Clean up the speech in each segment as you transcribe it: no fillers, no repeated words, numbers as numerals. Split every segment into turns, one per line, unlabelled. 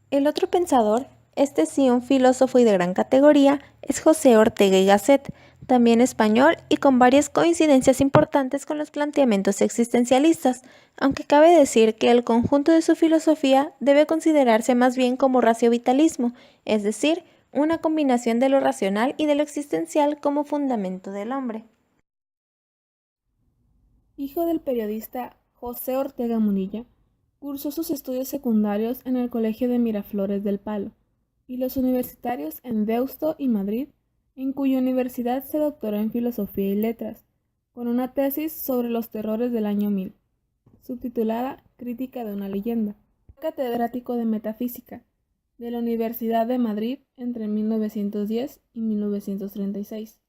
El otro pensador, este sí un filósofo y de gran categoría, es José Ortega y Gasset, también español y con varias coincidencias importantes con los planteamientos existencialistas, aunque cabe decir que el conjunto de su filosofía debe considerarse más bien como raciovitalismo, es decir, una combinación de lo racional y de lo existencial como fundamento del hombre.
Hijo del periodista José Ortega Munilla, cursó sus estudios secundarios en el Colegio de Miraflores del Palo y los universitarios en Deusto y Madrid, en cuya universidad se doctoró en Filosofía y Letras, con una tesis sobre los terrores del año 1000, subtitulada Crítica de una leyenda. Fue catedrático de Metafísica de la Universidad de Madrid entre 1910 y 1936.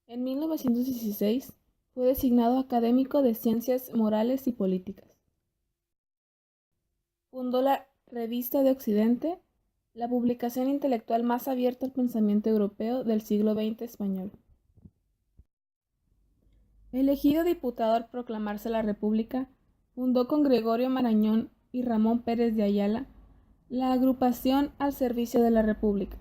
En 1916 fue designado académico de Ciencias Morales y Políticas. Fundó la Revista de Occidente, la publicación intelectual más abierta al pensamiento europeo del siglo XX español. Elegido diputado al proclamarse la República, fundó con Gregorio Marañón y Ramón Pérez de Ayala la agrupación al servicio de la República.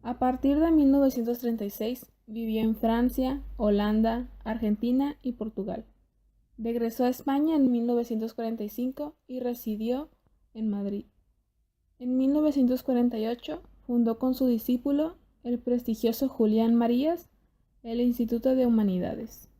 A partir de 1936 vivió en Francia, Holanda, Argentina y Portugal. Regresó a España en 1945 y residió en Madrid. En 1948 fundó con su discípulo, el prestigioso Julián Marías, el Instituto de Humanidades.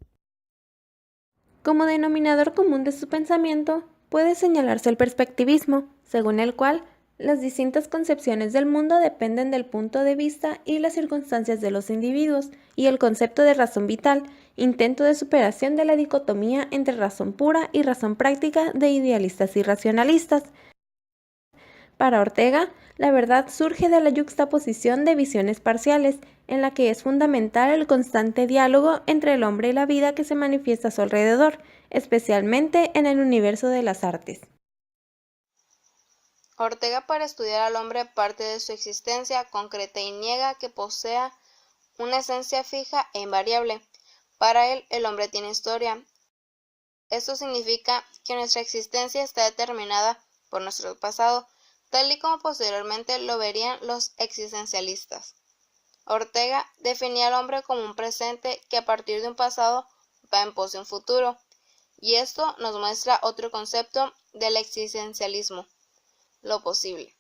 Como denominador común de su pensamiento, puede señalarse el perspectivismo, según el cual las distintas concepciones del mundo dependen del punto de vista y las circunstancias de los individuos, y el concepto de razón vital, intento de superación de la dicotomía entre razón pura y razón práctica de idealistas y racionalistas. Para Ortega, la verdad surge de la yuxtaposición de visiones parciales, en la que es fundamental el constante diálogo entre el hombre y la vida que se manifiesta a su alrededor, especialmente en el universo de las artes.
Ortega, para estudiar al hombre, parte de su existencia concreta y niega que posea una esencia fija e invariable. Para él, el hombre tiene historia. Esto significa que nuestra existencia está determinada por nuestro pasado, tal y como posteriormente lo verían los existencialistas. Ortega definía al hombre como un presente que a partir de un pasado va en pos de un futuro, y esto nos muestra otro concepto del existencialismo: lo posible.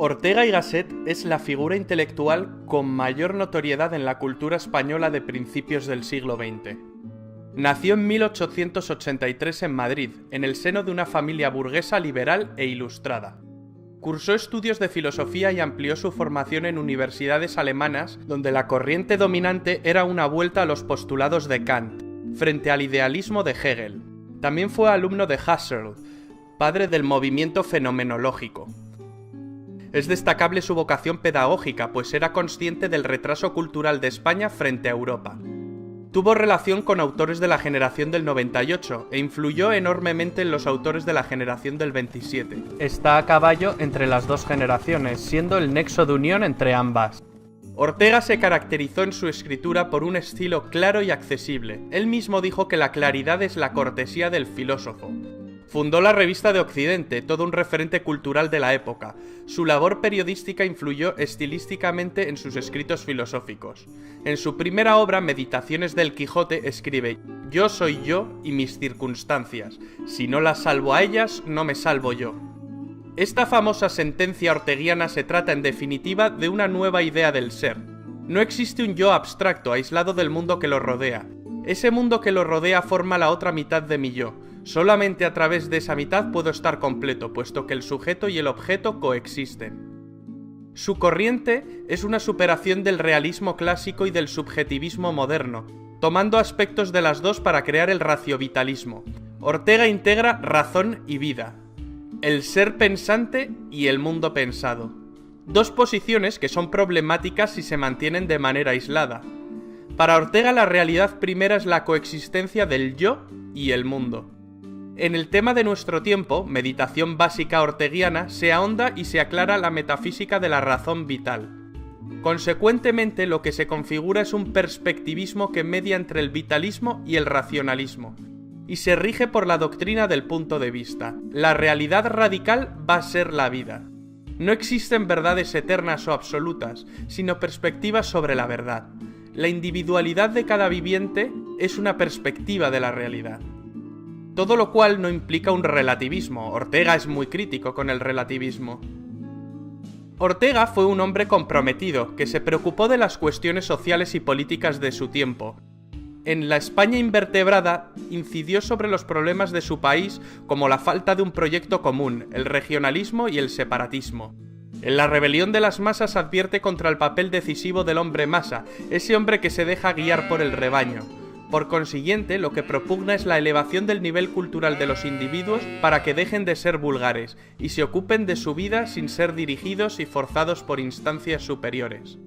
Ortega y Gasset es la figura intelectual con mayor notoriedad en la cultura española de principios del siglo XX. Nació en 1883 en Madrid, en el seno de una familia burguesa liberal e ilustrada. Cursó estudios de filosofía y amplió su formación en universidades alemanas, donde la corriente dominante era una vuelta a los postulados de Kant, frente al idealismo de Hegel. También fue alumno de Husserl, padre del movimiento fenomenológico. Es destacable su vocación pedagógica, pues era consciente del retraso cultural de España frente a Europa. Tuvo relación con autores de la generación del 98 e influyó enormemente en los autores de la generación del 27. Está a caballo entre las dos generaciones, siendo el nexo de unión entre ambas. Ortega se caracterizó en su escritura por un estilo claro y accesible. Él mismo dijo que la claridad es la cortesía del filósofo. Fundó la Revista de Occidente, todo un referente cultural de la época. Su labor periodística influyó estilísticamente en sus escritos filosóficos. En su primera obra, Meditaciones del Quijote, escribe: «Yo soy yo y mis circunstancias. Si no las salvo a ellas, no me salvo yo». Esta famosa sentencia orteguiana se trata, en definitiva, de una nueva idea del ser. No existe un yo abstracto, aislado del mundo que lo rodea. Ese mundo que lo rodea forma la otra mitad de mi yo. Solamente a través de esa mitad puedo estar completo, puesto que el sujeto y el objeto coexisten. Su corriente es una superación del realismo clásico y del subjetivismo moderno, tomando aspectos de las dos para crear el raciovitalismo. Ortega integra razón y vida, el ser pensante y el mundo pensado. Dos posiciones que son problemáticas si se mantienen de manera aislada. Para Ortega, la realidad primera es la coexistencia del yo y el mundo. En el tema de nuestro tiempo, meditación básica orteguiana, se ahonda y se aclara la metafísica de la razón vital. Consecuentemente, lo que se configura es un perspectivismo que media entre el vitalismo y el racionalismo, y se rige por la doctrina del punto de vista. La realidad radical va a ser la vida. No existen verdades eternas o absolutas, sino perspectivas sobre la verdad. La individualidad de cada viviente es una perspectiva de la realidad. Todo lo cual no implica un relativismo. Ortega es muy crítico con el relativismo. Ortega fue un hombre comprometido, que se preocupó de las cuestiones sociales y políticas de su tiempo. En la España invertebrada, incidió sobre los problemas de su país como la falta de un proyecto común, el regionalismo y el separatismo. En La rebelión de las masas advierte contra el papel decisivo del hombre masa, ese hombre que se deja guiar por el rebaño. Por consiguiente, lo que propugna es la elevación del nivel cultural de los individuos para que dejen de ser vulgares y se ocupen de su vida sin ser dirigidos y forzados por instancias superiores.